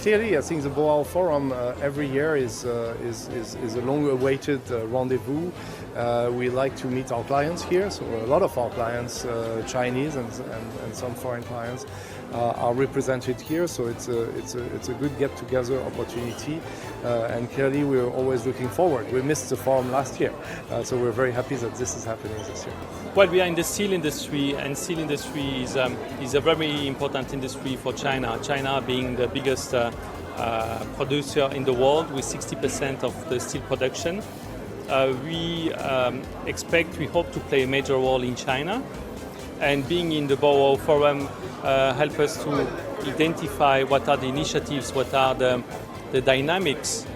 clearly, I think the Bواؤ Forum every year is a long-awaited rendezvous. We like to meet our clients here, so a lot of our clients, Chinese and some foreign clients, are represented here. So it's a good get-together opportunity, and clearly we're always looking forward. We missed the forum last year, so we're very happy that this is happening this year. Well, we are in the steel industry, and steel industry is a very important industry for China. China being the biggest producer in the world with 60% of the steel production. We hope to play a major role in China, and being in the Bواؤ Forum help us to identify what are the initiatives, what are the dynamics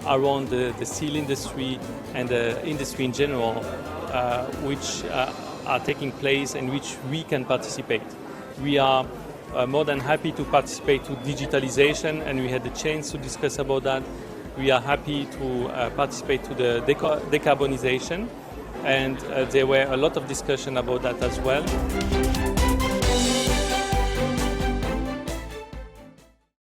around the steel industry and the industry in general, which are taking place and which we can participate. We are more than happy to participate to digitalization, and we had the chance to discuss about that. We are happy to participate to the decarbonization, and there were a lot of discussion about that as well.